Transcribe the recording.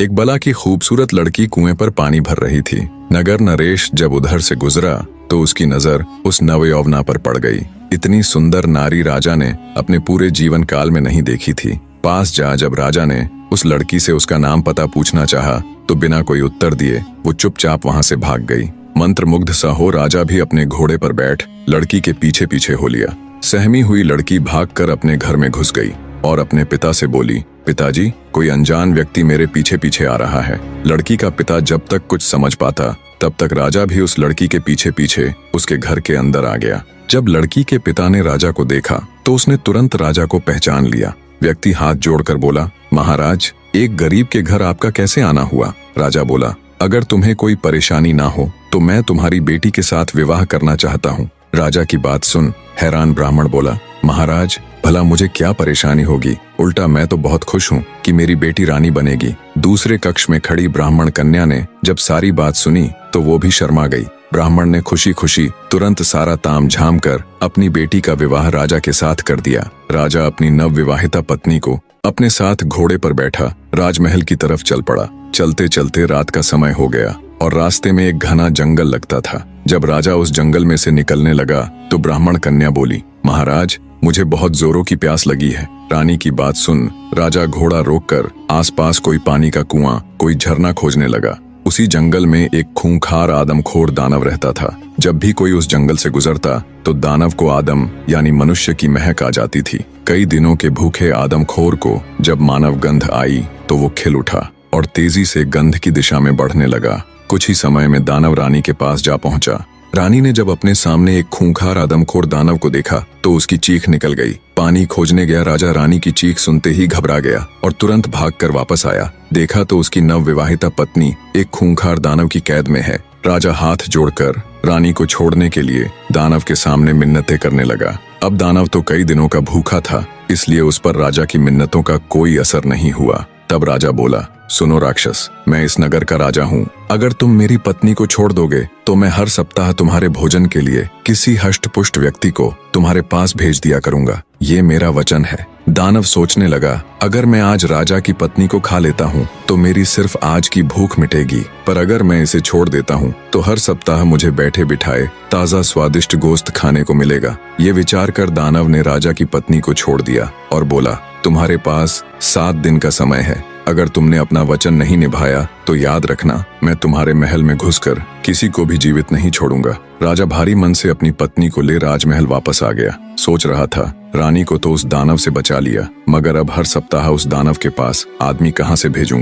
एक बला की खूबसूरत लड़की कुएं पर पानी भर रही थी। नगर नरेश जब उधर से गुजरा तो उसकी नजर उस नवयौवना पर पड़ गई। इतनी सुंदर नारी राजा ने अपने पूरे जीवन काल में नहीं देखी थी। पास जा जब राजा ने उस लड़की से उसका नाम पता पूछना चाहा तो बिना कोई उत्तर दिए वो चुपचाप वहां से भाग गई। मंत्रमुग्ध सा हो राजा भी अपने घोड़े पर बैठ लड़की के पीछे पीछे हो लिया। सहमी हुई लड़की भागकर अपने घर में घुस गई और अपने पिता से बोली, पिताजी, कोई अनजान व्यक्ति मेरे पीछे पीछे आ रहा है। लड़की का पिता जब तक कुछ समझ पाता तब तक राजा भी उस लड़की के पीछे पीछे उसके घर के अंदर आ गया। जब लड़की के पिता ने राजा को देखा तो उसने तुरंत राजा को पहचान लिया। व्यक्ति हाथ जोड़कर बोला, महाराज, एक गरीब के घर आपका कैसे आना हुआ? राजा बोला, अगर तुम्हें कोई परेशानी ना हो तो मैं तुम्हारी बेटी के साथ विवाह करना चाहता हूँ। राजा की बात सुन हैरान ब्राह्मण बोला, महाराज, भला मुझे क्या परेशानी होगी? उल्टा मैं तो बहुत खुश हूँ कि मेरी बेटी रानी बनेगी। दूसरे कक्ष में खड़ी ब्राह्मण कन्या ने जब सारी बात सुनी तो वो भी शर्मा गई। ब्राह्मण ने खुशी खुशी तुरंत सारा ताम झाम कर अपनी बेटी का विवाह राजा के साथ कर दिया। राजा अपनी नवविवाहिता पत्नी को अपने साथ घोड़े पर बैठा राजमहल की तरफ चल पड़ा। चलते चलते रात का समय हो गया और रास्ते में एक घना जंगल लगता था। जब राजा उस जंगल में से निकलने लगा तो ब्राह्मण कन्या बोली, महाराज, मुझे बहुत जोरों की प्यास लगी है। रानी की बात सुन राजा घोड़ा रोककर आसपास कोई पानी का कुआं, कोई झरना खोजने लगा। उसी जंगल में एक खूंखार आदमखोर दानव रहता था। जब भी कोई उस जंगल से गुजरता तो दानव को आदम यानी मनुष्य की महक आ जाती थी। कई दिनों के भूखे आदमखोर को जब मानव गंध आई तो वो खिल उठा और तेजी से गंध की दिशा में बढ़ने लगा। कुछ ही समय में दानव रानी के पास जा पहुंचा। रानी ने जब अपने सामने एक खूंखार आदमखोर दानव को देखा तो उसकी चीख निकल गई। पानी खोजने गया राजा रानी की चीख सुनते ही घबरा गया और तुरंत भागकर वापस आया। देखा तो उसकी नवविवाहिता पत्नी एक खूंखार दानव की कैद में है। राजा हाथ जोड़कर रानी को छोड़ने के लिए दानव के सामने मिन्नतें करने लगा। अब दानव तो कई दिनों का भूखा था, इसलिए उस पर राजा की मिन्नतों का कोई असर नहीं हुआ। तब राजा बोला, सुनो राक्षस, मैं इस नगर का राजा हूँ। अगर तुम मेरी पत्नी को छोड़ दोगे तो मैं हर सप्ताह तुम्हारे भोजन के लिए किसी हष्टपुष्ट व्यक्ति को तुम्हारे पास भेज दिया करूंगा। ये मेरा वचन है। दानव सोचने लगा, अगर मैं आज राजा की पत्नी को खा लेता हूँ तो मेरी सिर्फ आज की भूख मिटेगी, पर अगर मैं इसे छोड़ देता हूँ तो हर सप्ताह मुझे बैठे बिठाए ताजा स्वादिष्ट गोश्त खाने को मिलेगा। ये विचार कर दानव ने राजा की पत्नी को छोड़ दिया और बोला, तुम्हारे पास 7 दिन का समय है। अगर तुमने अपना वचन नहीं निभाया तो याद रखना, मैं तुम्हारे महल में घुसकर किसी को भी जीवित नहीं छोड़ूंगा। राजा भारी मन से अपनी पत्नी को ले राजमहल वापस आ गया। सोच रहा था, रानी को तो उस दानव से बचा लिया, मगर अब हर सप्ताह उस दानव के पास आदमी कहाँ से भेजूंगा?